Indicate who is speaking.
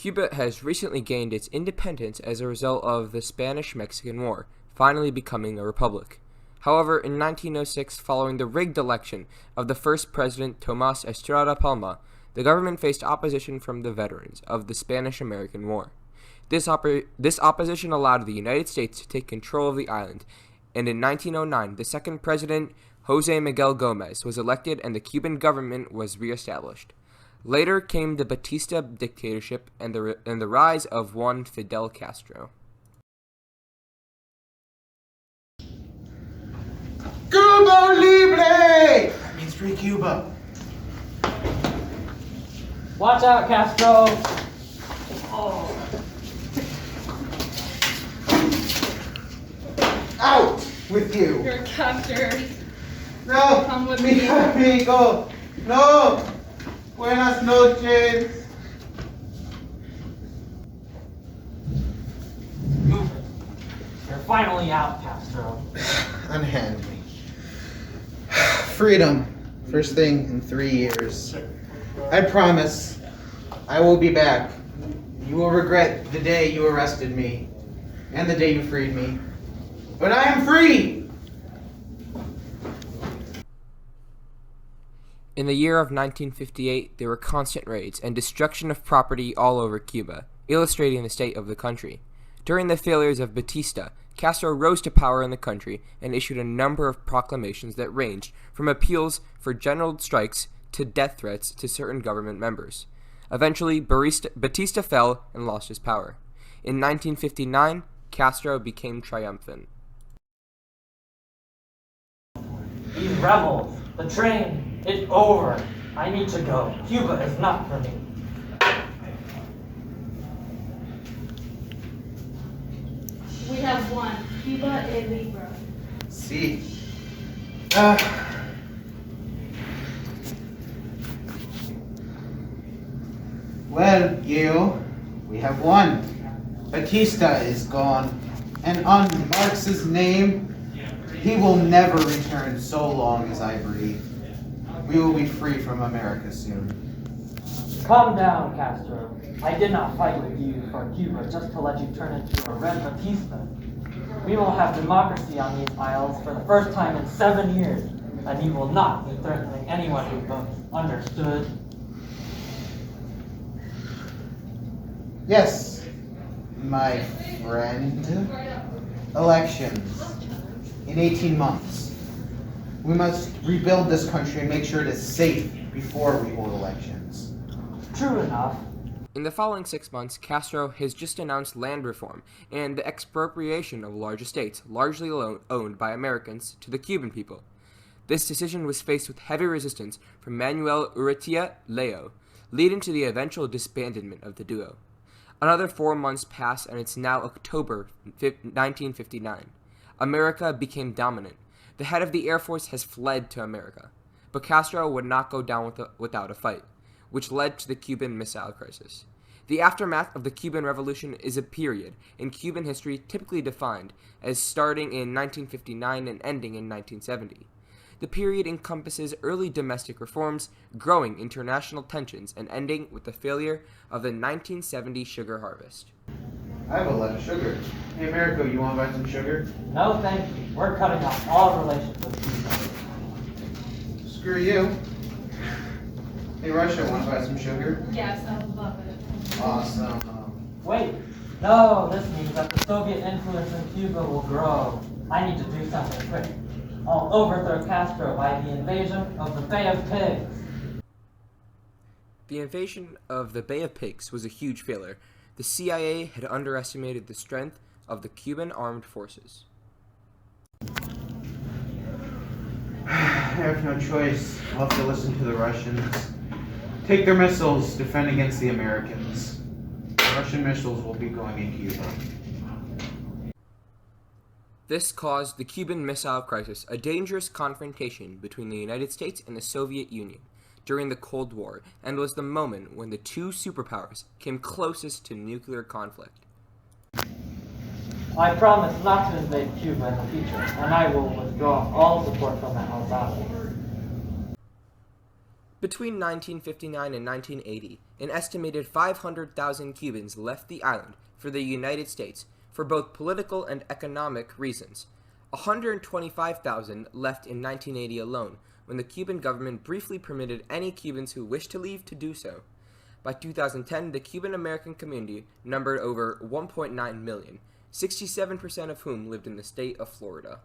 Speaker 1: Cuba has recently gained its independence as a result of the Spanish-Mexican War, finally becoming a republic. However, in 1906, following the rigged election of the first president Tomás Estrada Palma, the government faced opposition from the veterans of the Spanish-American War. This opposition allowed the United States to take control of the island, and in 1909, the second president, José Miguel Gómez, was elected and the Cuban government was reestablished. Later came the Batista dictatorship and the rise of one Fidel Castro.
Speaker 2: Cuba Libre! That means free Cuba.
Speaker 3: Watch out, Castro! Oh.
Speaker 2: Out with you!
Speaker 4: You're captured.
Speaker 2: No!
Speaker 4: Come with
Speaker 2: mi
Speaker 4: me.
Speaker 2: amigo! No! Buenas noches!
Speaker 3: Move it. You're finally out, Castro.
Speaker 2: Unhand me. Freedom. First thing in 3 years. I promise I will be back. You will regret the day you arrested me and the day you freed me. But I am free!
Speaker 1: In the year of 1958, there were constant raids and destruction of property all over Cuba, illustrating the state of the country. During the failures of Batista, Castro rose to power in the country and issued a number of proclamations that ranged from appeals for general strikes to death threats to certain government members. Eventually, Batista fell and lost his power. In 1959, Castro became triumphant.
Speaker 3: These rebels, the train, it's over. I need to go. Cuba is not for me.
Speaker 4: We have one. Cuba e Libre.
Speaker 2: See. Well, Gil, we have won. Batista is gone, and on Marx's name, he will never return so long as I breathe. We will be free from America soon.
Speaker 3: Calm down, Castro. I did not fight with you for Cuba just to let you turn into a red Batista. We will have democracy on these isles for the first time in 7 years, and you will not be threatening anyone who votes. Understood?
Speaker 2: Yes, my friend. Elections. In 18 months. We must rebuild this country and make sure it is safe before we hold elections.
Speaker 3: True enough.
Speaker 1: In the following 6 months, Castro has just announced land reform and the expropriation of large estates, largely owned by Americans, to the Cuban people. This decision was faced with heavy resistance from Manuel Urrutia Leo, leading to the eventual disbandment of the duo. Another 4 months pass, and it's now October 1959. America became dominant. The head of the Air Force has fled to America. But Castro would not go down without a fight, which led to the Cuban Missile Crisis. The aftermath of the Cuban Revolution is a period in Cuban history typically defined as starting in 1959 and ending in 1970. The period encompasses early domestic reforms, growing international tensions, and ending with the failure of the 1970 sugar harvest.
Speaker 2: I have a lot of sugar. Hey, Americo, you want to buy some sugar?
Speaker 3: No, thank you. We're cutting off all relations with Cuba.
Speaker 2: Screw you. Hey, Russia, want to buy some sugar?
Speaker 4: Yes, I love it.
Speaker 2: Awesome.
Speaker 3: Wait. No, this means that the Soviet influence in Cuba will grow. I need to do something quick. I'll overthrow Castro by the invasion of the Bay of Pigs.
Speaker 1: The invasion of the Bay of Pigs was a huge failure. The CIA had underestimated the strength of the Cuban armed forces.
Speaker 2: I have no choice. I'll have to listen to the Russians. Take their missiles, defend against the Americans. Russian missiles will be going in Cuba.
Speaker 1: This caused the Cuban Missile Crisis, a dangerous confrontation between the United States and the Soviet Union during the Cold War, and was the moment when the two superpowers came closest to nuclear conflict.
Speaker 3: I promise not to invade Cuba in the future, and I will withdraw all support from the Alzado.
Speaker 1: Between 1959 and 1980, an estimated 500,000 Cubans left the island for the United States for both political and economic reasons. 125,000 left in 1980 alone, when the Cuban government briefly permitted any Cubans who wished to leave to do so. By 2010, the Cuban-American community numbered over 1.9 million, 67% of whom lived in the state of Florida.